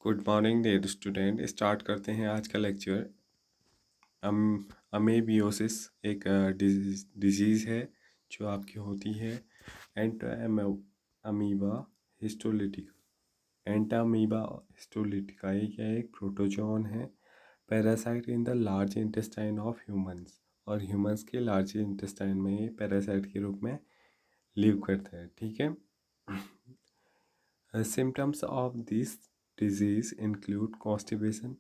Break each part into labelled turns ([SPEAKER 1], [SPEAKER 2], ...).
[SPEAKER 1] Good morning dear student. Start करते हैं आज का लेक्चर। अमेबियोसिस एक डिजीज़ है जो आपकी होती है अमीबा हिस्टोलिटिका। एंटामीबा हिस्टोलिटिका ये क्या है? एक प्रोटोजोन है, parasite in the large intestine of humans. और ह्यूमंस के लार्ज इंटेस्टाइन में ये पैरासाइट के रूप में लिव करता है। ठीक है। Symptoms of this disease include constipation,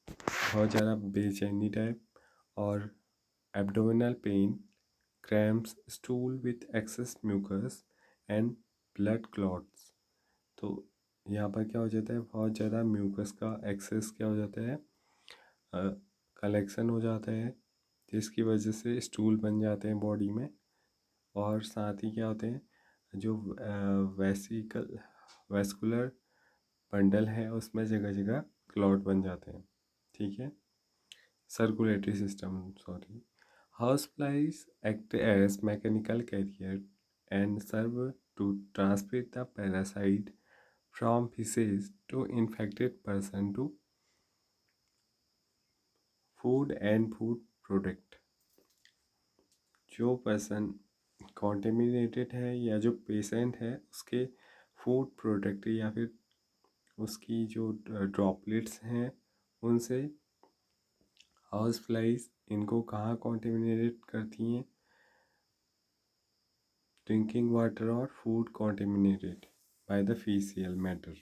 [SPEAKER 1] बहुत ज़्यादा बेचैनी टाइप, और abdominal pain, cramps, stool with excess mucus and blood clots. तो यहाँ पर क्या हो जाता है? बहुत ज़्यादा म्यूकस का एक्सेस क्या हो जाता है? कलेक्शन हो जाता है, जिसकी वजह से स्टूल बन जाते हैं बॉडी में। और साथ ही क्या होते हैं? जो वेस्कुलर बंडल है उसमें जगह जगह क्लॉट बन जाते हैं। ठीक है। Circulatory system, sorry. House flies act as mechanical carrier and serve to transmit the parasite from feces to infected person to food and food product। जो पर्सन कॉन्टेमिनेटेड है या जो पेशेंट है उसके फूड प्रोडक्ट या फिर उसकी जो ड्रॉपलेट्स हैं उनसे हाउस फ्लाइज इनको कहाँ कॉन्टेमिनेट करती हैं? ड्रिंकिंग वाटर और food contaminated by the faecal matter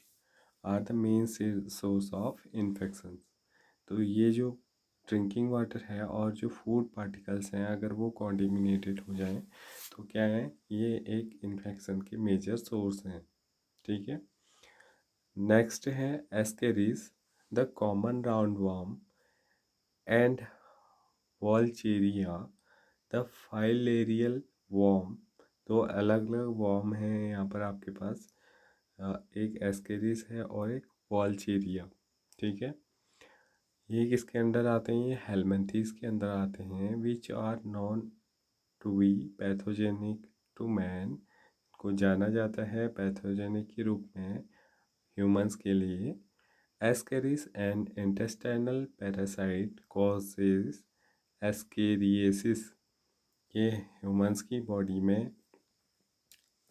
[SPEAKER 1] are the main source of infection. तो ये जो ड्रिंकिंग वाटर है और जो फूड पार्टिकल्स हैं अगर वो कॉन्टेमिनेटेड हो जाएं तो क्या है? ये एक इन्फेक्शन के मेजर सोर्स हैं। ठीक है। नेक्स्ट है Ascaris, the common round worm and Wuchereria, the filarial worm. तो अलग अलग वर्म हैं यहाँ पर आपके पास, एक एस्केरिस है और एक वॉलचेरिया। ठीक है। ये किसके अंदर आते हैं? ये हेलमिंथीज के अंदर आते हैं। Which are known to be pathogenic to man, को जाना जाता है पैथोजेनिक के रूप में ह्यूमंस के लिए। Ascaris and intestinal parasite causes ascariasis. ये ह्यूमंस की बॉडी में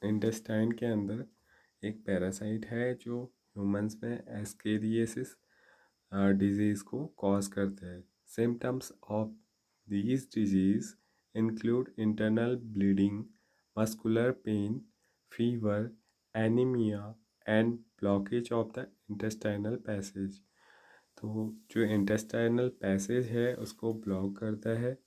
[SPEAKER 1] इंटेस्टाइन के अंदर एक पैरासाइट है जो ह्यूमंस में एस्केरिएसिस डिजीज़ को कॉज करता है। Symptoms of these disease include internal bleeding, muscular pain, fever, anaemia and blockage of the intestinal passage. तो जो इंटेस्टाइनल पैसेज है उसको ब्लॉक करता है।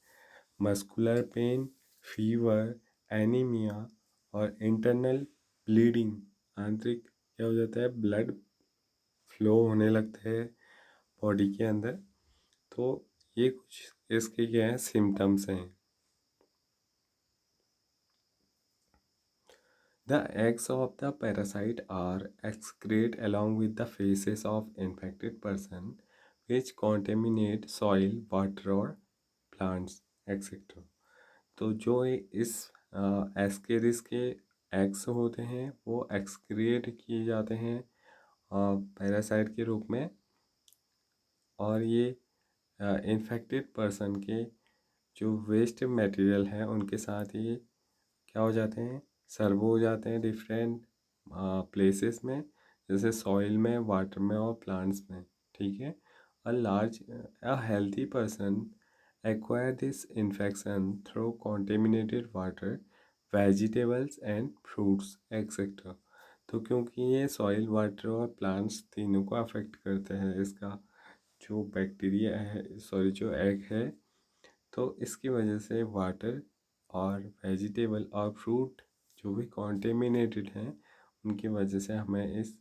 [SPEAKER 1] मस्कुलर पेन, फीवर, एनीमिया और इंटरनल ब्लीडिंग, आंतरिक क्या हो जाता है? ब्लड फ्लो होने लगता है बॉडी के अंदर। तो ये कुछ इसके क्या हैं? सिम्टम्स हैं। The eggs of the parasite are excreted along with the feces of infected person, which contaminate soil, water और plants, etc. तो जो इस एस्केरिस के एग्स होते हैं वो एक्सक्रिएट किए जाते हैं पैरासाइट के रूप में, और ये इन्फेक्टेड पर्सन के जो वेस्ट मटेरियल है उनके साथ ये क्या हो जाते हैं? सर्व हो जाते हैं डिफरेंट प्लेसेस में, जैसे सॉइल में, वाटर में और प्लांट्स में। ठीक है। अ healthy person acquire this infection through contaminated water, vegetables and fruits etcetera. तो क्योंकि ये सॉइल, वाटर और प्लांट्स तीनों को अफेक्ट करते हैं, इसका जो बैक्टीरिया है, सॉरी जो एग है, तो इसकी वजह से वाटर और वेजिटेबल और फ्रूट जो भी कॉन्टेमिनेटेड हैं उनकी वजह से हमें इस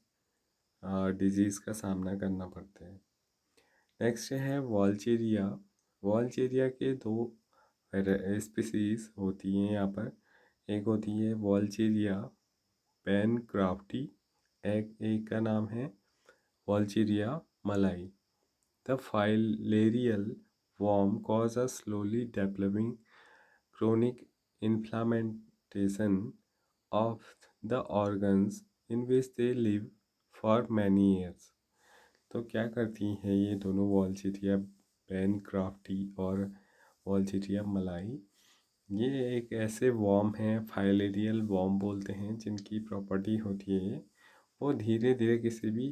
[SPEAKER 1] डिजीज़ का सामना करना पड़ता है। नेक्स्ट है वॉलचेरिया। वॉलचेरिया के दो स्पीसीज होती हैं यहाँ पर। एक होती है वॉलचेरिया पैनक्राफ्टी, एक का नाम है वॉलचेरिया मलाई। The filarial worm causes slowly developing chronic inflammation of the organs in which they live for many years। तो क्या करती हैं ये दोनों वॉलचिटिया पेनक्राफ्टी और वॉलचिटिया मलाई, ये एक ऐसे वॉर्म हैं, फाइलेरियल वॉर्म बोलते हैं, जिनकी प्रॉपर्टी होती है वो धीरे धीरे किसी भी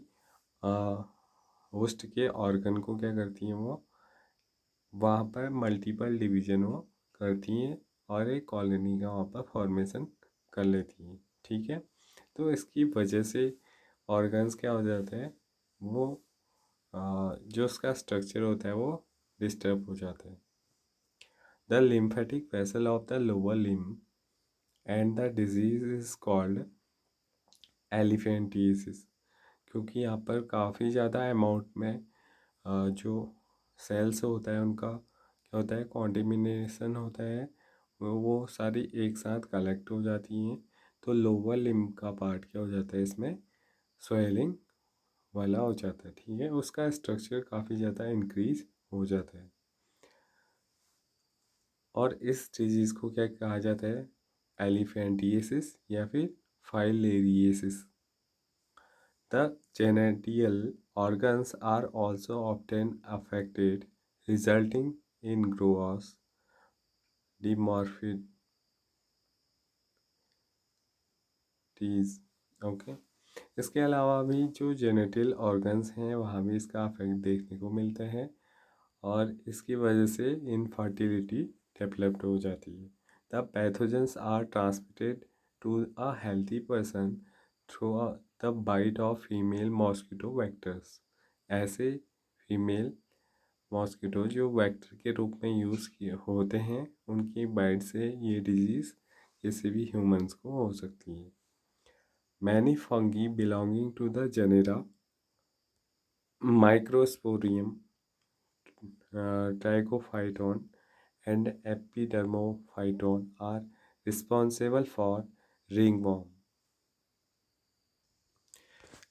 [SPEAKER 1] होस्ट के ऑर्गन को क्या करती हैं, वो वहाँ पर मल्टीपल डिवीजन वो करती हैं और एक कॉलोनी का वहाँ पर फॉर्मेशन कर लेती हैं। ठीक है, तो इसकी वजह से ऑर्गन्स क्या हो जाता है, वो जो उसका स्ट्रक्चर होता है वो डिस्टर्ब हो जाता है। The lymphatic vessel of the lower limb and the disease is called elephantiasis, क्योंकि यहाँ पर काफ़ी ज़्यादा अमाउंट में जो सेल्स होता है उनका क्या होता है, कॉन्टिमिनेशन होता है, वो सारी एक साथ कलेक्ट हो जाती हैं। तो लोअर लिम्ब का पार्ट क्या हो जाता है, इसमें स्वेलिंग वाला हो जाता है। ठीक है, उसका स्ट्रक्चर काफ़ी ज़्यादा इंक्रीज हो जाता है। और इस डिजीज़ को क्या कहा जाता है, एलिफेंटियासिस या फिर filariasis. The genital organs are also often affected, resulting in gross deformities. Okay, इसके अलावा भी जो जेनेटल ऑर्गन्स हैं वहाँ भी इसका अफेक्ट देखने को मिलता है और इसकी वजह से इनफर्टिलिटी डेवलप्ड हो जाती है। The pathogens are transmitted to a healthy person through the bite of female mosquito vectors. ऐसे फीमेल मॉस्किटो जो वेक्टर के रूप में यूज़ किए होते हैं, उनकी बाइट से ये डिजीज़ किसी भी ह्यूमंस को हो सकती है। Many fungi belonging to the genera Microsporum, Trichophyton and epidermophyton are responsible for ringworm।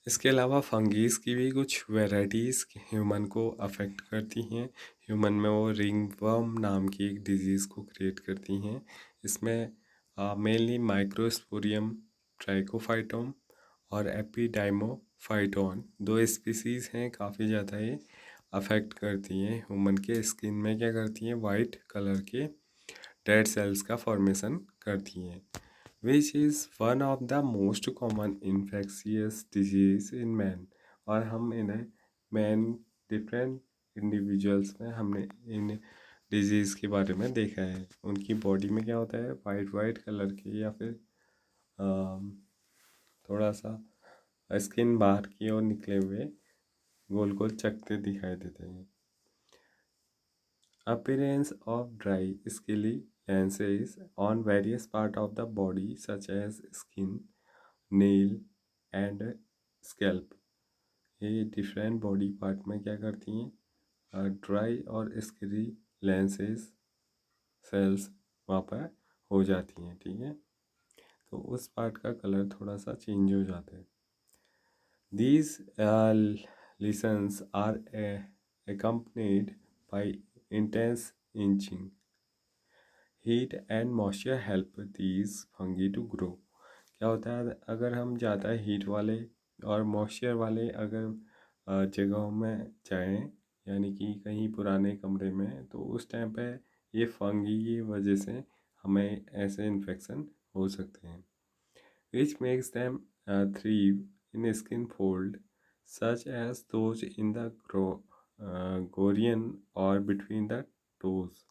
[SPEAKER 1] इसके अलावा फंगीज की भी कुछ वेराइटीज़ ह्यूमन को अफेक्ट करती हैं। ह्यूमन में वो रिंगवर्म नाम की एक डिजीज़ को क्रिएट करती हैं। इसमें मेनली माइक्रोस्पोरियम ट्राइकोफाइटोम और एपिडाइमोफाइटोन दो स्पीसीज़ हैं, काफ़ी ज़्यादा ये अफेक्ट करती हैं ह्यूमन के स्किन में। क्या करती हैं, वाइट कलर के डेड सेल्स का फॉर्मेशन करती हैं, which is one of the most common infectious disease in man. और हम इन्हें मैन डिफरेंट इंडिविजुअल्स में हमने इन डिजीज़ के बारे में देखा है। उनकी बॉडी में क्या होता है, वाइट वाइट कलर के या फिर थोड़ा सा स्किन बाहर की ओर निकले हुए गोल गोल चकते दिखाई देते हैं। Appearance of dry scaly lenses on various parts of the body such as skin, nail and scalp। ये डिफरेंट बॉडी पार्ट में क्या करती हैं, ड्राई और स्केली लेंसेज सेल्स वहाँ पर हो जाती हैं। ठीक है, तो उस पार्ट का कलर थोड़ा सा चेंज हो जाता है। These lesions are accompanied by intense itching। Heat and moisture help these fungi to grow. क्या होता है, अगर हम ज़्यादा हीट वाले और मॉइस्चर वाले अगर जगहों में जाएं, यानी कि कहीं पुराने कमरे में, तो उस टाइम पे ये फंगी की वजह से हमें ऐसे इन्फेक्शन हो सकते हैं, which makes them thrive in skin fold such as those in the groin और बिटवीन द टोज।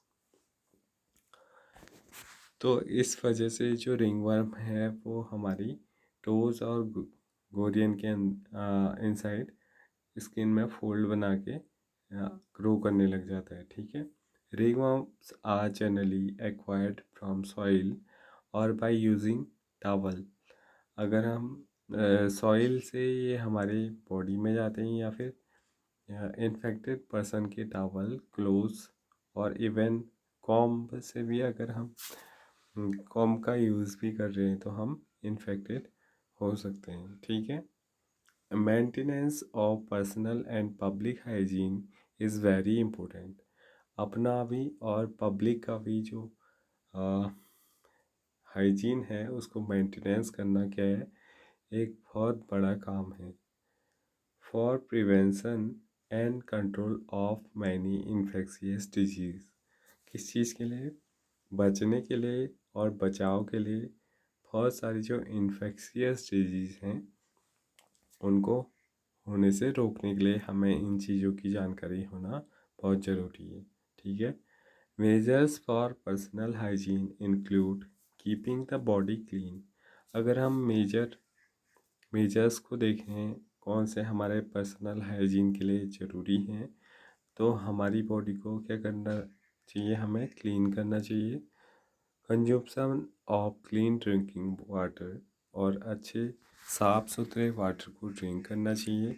[SPEAKER 1] तो इस वजह से जो रिंगवर्म है वो हमारी टोज और गोरियन के इनसाइड स्किन में फोल्ड बना के ग्रो करने लग जाता है। ठीक है, ringworms are generally acquired from soil और बाय यूजिंग टॉवल। अगर हम सॉइल से ये हमारी बॉडी में जाते हैं या फिर इन्फेक्टेड पर्सन के टॉवल, क्लोथ्स और इवन कॉम्ब से भी अगर हम कॉम का यूज़ भी कर रहे हैं तो हम इन्फेक्टेड हो सकते हैं। ठीक है, maintenance of personal and public hygiene is very important. अपना भी और पब्लिक का भी जो हाइजीन है उसको मेंटेनेंस करना क्या है, एक बहुत बड़ा काम है। For prevention and control of many infectious disease. किस चीज़ के लिए? बचने के लिए और बचाव के लिए। बहुत सारी जो इन्फेक्शियस डिजीज़ हैं उनको होने से रोकने के लिए हमें इन चीज़ों की जानकारी होना बहुत ज़रूरी है। ठीक है। Measures for personal hygiene include keeping the body clean. अगर हम मेजर्स को देखें कौन से हमारे पर्सनल हाइजीन के लिए ज़रूरी हैं, तो हमारी बॉडी को क्या करना चाहिए? हमें क्लीन करना चाहिए। Consumption of clean drinking water, और अच्छे साफ़ सुथरे वाटर को ड्रिंक करना चाहिए।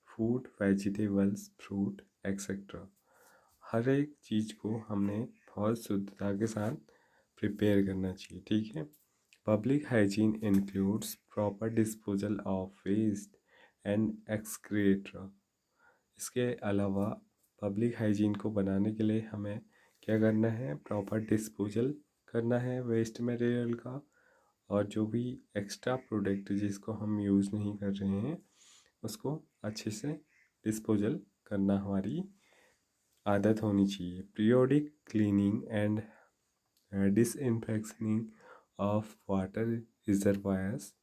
[SPEAKER 1] फूड, वेजिटेबल्स, फ्रूट एक्सेट्रा, हर एक चीज़ को हमने बहुत शुद्धता के साथ प्रिपेयर करना चाहिए। ठीक है। Public hygiene includes proper disposal of waste and excreta. इसके अलावा पब्लिक हाइजीन को बनाने के लिए हमें क्या करना है? प्रॉपर डिस्पोजल करना है वेस्ट मटेरियल का, और जो भी एक्स्ट्रा प्रोडक्ट जिसको हम यूज़ नहीं कर रहे हैं उसको अच्छे से डिस्पोजल करना हमारी आदत होनी चाहिए। Periodic cleaning and disinfectioning of water reservoirs,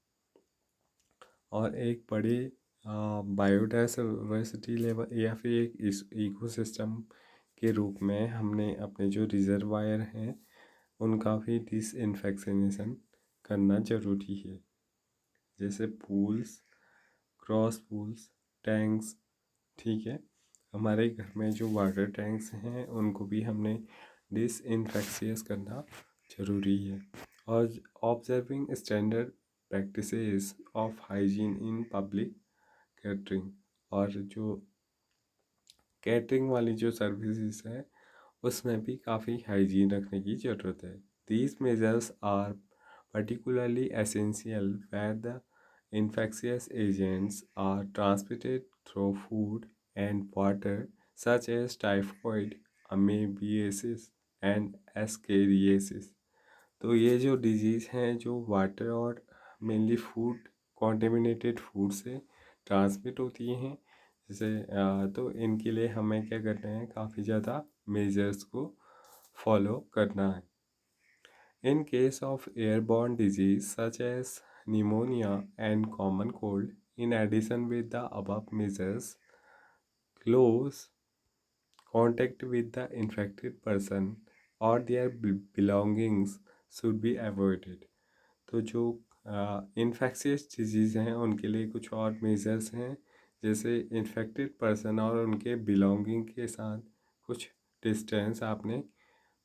[SPEAKER 1] और एक बड़े बायोडाइवर्सिटी लेवल या फिर एक इस इकोसिस्टम के रूप में हमने अपने जो रिजर्वायर हैं उनका भी डिसइंफेक्शनेशन करना ज़रूरी है। जैसे पूल्स, क्रॉस पूल्स, टैंक्स। ठीक है। हमारे घर में जो वाटर टैंक्स हैं उनको भी हमने डिसइंफेक्शियस करना ज़रूरी है। और observing standard practices of hygiene in public catering, और जो कैटरिंग वाली जो सर्विसेज है उसमें भी काफ़ी हाइजीन रखने की ज़रूरत है। These measures are particularly essential where the infectious agents are transmitted through food and water, such as typhoid, amoebiasis and ascariasis। तो ये जो डिजीज़ हैं जो वाटर और मेनली फूड, कॉन्टेमिनेटेड फूड से ट्रांसमिट होती हैं, जैसे तो इनके लिए हमें क्या करना है? काफ़ी ज़्यादा मेजर्स को फॉलो करना है। In case of airborne disease such as pneumonia and common cold, in addition with the above measures, close contact with the infected person or their belongings should be avoided। तो जो infectious disease हैं उनके लिए कुछ और measures हैं, जैसे infected person और उनके बिलोंगिंग के साथ कुछ डिस्टेंस आपने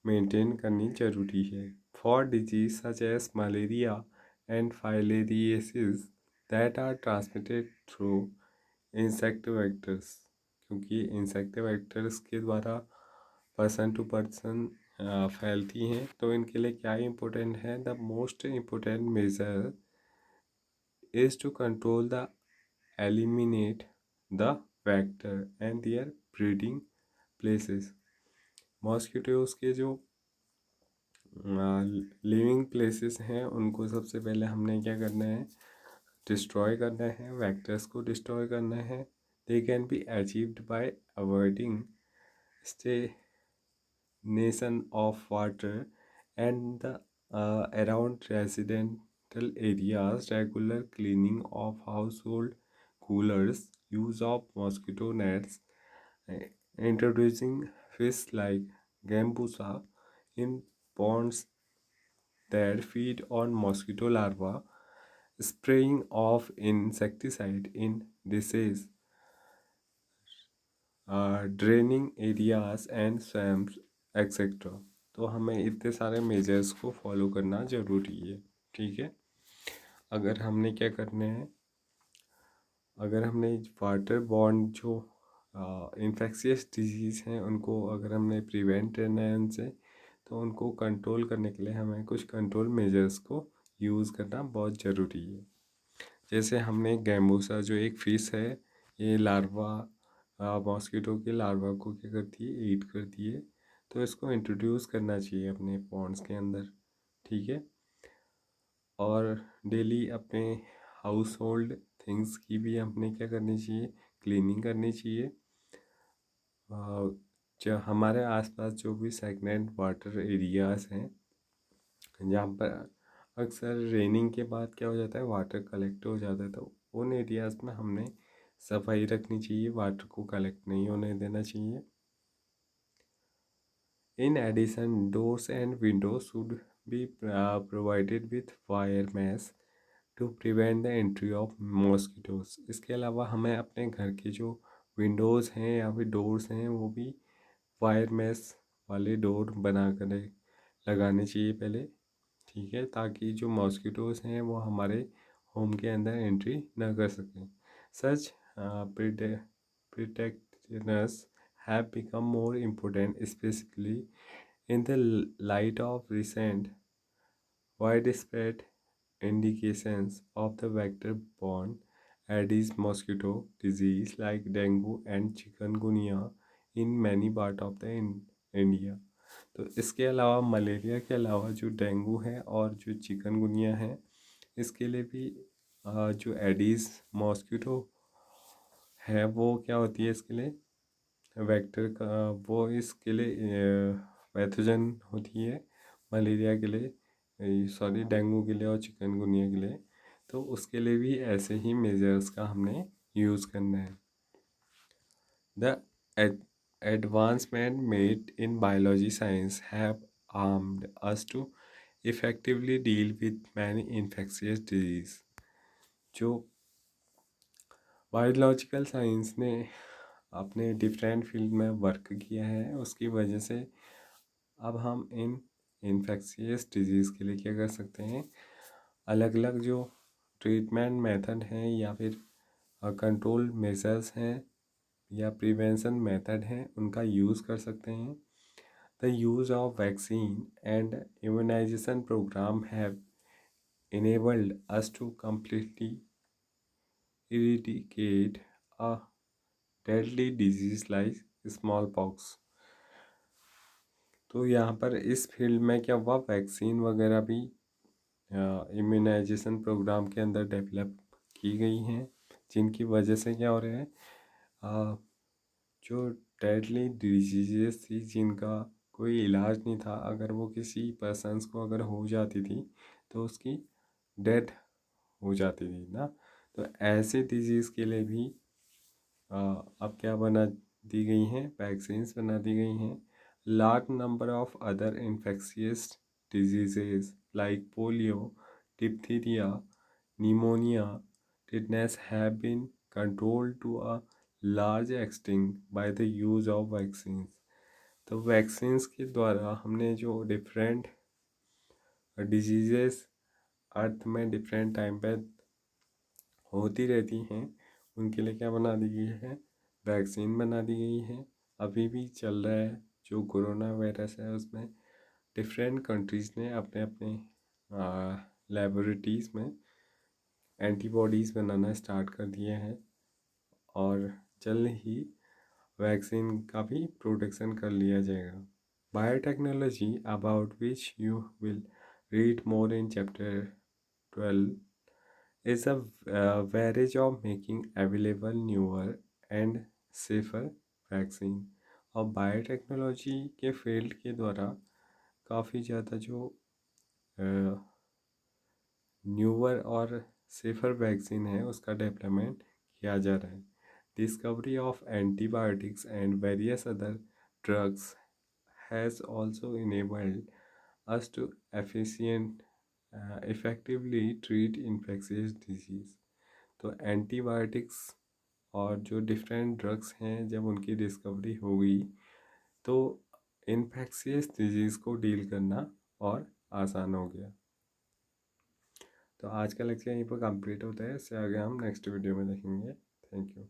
[SPEAKER 1] मेंटेन करनी ज़रूरी है। For disease such as malaria and filariasis that are transmitted through insect vectors, क्योंकि इंसेक्ट वेक्टर्स के द्वारा पर्सन टू पर्सन फैलती हैं, तो इनके लिए क्या इम्पोर्टेंट है? The most important measure is to control the eliminate the vector and their breeding places. Mosquitoes के जो लिविंग प्लेसेस हैं उनको सबसे पहले हमने क्या करना है? डिस्ट्रॉय करना है, वेक्टर्स को डिस्ट्रॉय करना है। They can be achieved by avoiding stagnation of water and the around residential areas, regular cleaning of household coolers, use of mosquito nets, introducing fish like gambusa in ponds that feed on mosquito larvae, spraying of insecticide in dishes, draining areas and swamps etcetera. तो हमें इतने सारे measures को follow करना ज़रूरी है। ठीक है। अगर हमने क्या करने हैं? अगर हमने वाटर बॉर्न जो इन्फेक्शियस डिजीज़ हैं उनको अगर हमने प्रिवेंट करना है उनसे, तो उनको कंट्रोल करने के लिए हमें कुछ कंट्रोल मेजर्स को यूज़ करना बहुत ज़रूरी है। जैसे हमने गैम्बूसा जो एक फ़िश है, ये लार्वा मॉस्किटो के लार्वा को क्या करती है? ईट करती है। तो इसको इंट्रोड्यूस करना चाहिए अपने पॉन्ड्स के अंदर। ठीक है। और डेली अपने हाउस होल्ड थिंग्स की भी हमने क्या करनी चाहिए? क्लीनिंग करनी चाहिए। जो हमारे आसपास जो भी स्टैग्नेंट वाटर एरियाज़ हैं, जहाँ पर अक्सर रेनिंग के बाद क्या हो जाता है, वाटर कलेक्ट हो जाता है, तो उन एरियाज़ में हमने सफाई रखनी चाहिए, वाटर को कलेक्ट नहीं होने देना चाहिए। In addition, doors and windows should be provided with wire mesh to prevent the entry of mosquitoes। इसके अलावा हमें अपने घर के जो विंडोज़ हैं या फिर डोर्स हैं वो भी वायर मेश वाले डोर बना कर लगाने चाहिए पहले, ठीक है, ताकि जो मॉस्किटोज़ हैं वो हमारे होम के अंदर एंट्री ना कर सकें। सच protections have become more important, especially in the light of recent widespread indications of the vector-borne Aedes mosquito disease like dengue and chikungunya in many parts of the India। तो इसके अलावा malaria के अलावा जो dengue है और जो chikungunya है, इसके लिए भी जो एडीज मॉस्किटो है वो क्या होती है, इसके लिए वेक्टर का, वो इसके लिए पैथोजन होती है मलेरिया के लिए, सॉरी डेंगू के लिए और चिकनगुनिया के लिए। तो उसके लिए भी ऐसे ही मेजर्स का हमने यूज़ करना है। The advancement made in biology science have armed us to effectively deal with many infectious disease। जो बायोलॉजिकल साइंस ने अपने डिफरेंट फील्ड में वर्क किया है, उसकी वजह से अब हम इन इन्फेक्शियस डिजीज़ के लिए क्या कर सकते हैं, अलग अलग जो ट्रीटमेंट मेथड हैं या फिर कंट्रोल मेजर्स हैं या प्रिवेंशन मेथड हैं, उनका यूज़ कर सकते हैं। The use of vaccine and immunisation programme have enabled us to completely eradicate a deadly disease like smallpox। तो यहाँ पर इस फील्ड में क्या हुआ, वैक्सीन वगैरह भी इम्यूनाइजेशन प्रोग्राम के अंदर डेवलप की गई हैं, जिनकी वजह से क्या हो रहा है, जो डेडली डिजीजेस थी जिनका कोई इलाज नहीं था, अगर वो किसी पर्सन्स को अगर हो जाती थी तो उसकी डेथ हो जाती थी ना। तो ऐसे डिजीज़ के लिए भी अब क्या बना दी गई हैं, वैक्सीन्स बना दी गई हैं। Large number of other infectious diseases like polio, diphtheria, pneumonia, tetanus have been controlled to a large extent by the use of vaccines. तो वैक्सीन्स के द्वारा हमने जो डिफरेंट डिजीजेस अर्थ में डिफरेंट टाइम पे होती रहती हैं, उनके लिए क्या बना दी गई है, वैक्सीन बना दी गई है। अभी भी चल रहा है जो कोरोना वायरस है, उसमें डिफरेंट कंट्रीज़ ने अपने अपने लेबोरेटरीज़ में एंटीबॉडीज़ बनाना स्टार्ट कर दिए हैं और जल्द ही वैक्सीन का भी प्रोटेक्शन कर लिया जाएगा। Biotechnology, about which you will read more in chapter 12, is a varage of making available newer and safer vaccine. और बायोटेक्नोलॉजी के फील्ड के द्वारा काफ़ी ज़्यादा जो न्यूअर और सेफर वैक्सीन है उसका डेवलपमेंट किया जा रहा है। Discovery of antibiotics and various other drugs has also enabled us to effectively treat infectious disease। तो एंटीबायोटिक्स और जो डिफरेंट ड्रग्स हैं, जब उनकी डिस्कवरी हो गई तो इन्फेक्शियस डिजीज़ को डील करना और आसान हो गया। तो आज का लेक्चर यहीं पर कंप्लीट होता है, इससे आगे हम नेक्स्ट वीडियो में देखेंगे। Thank you.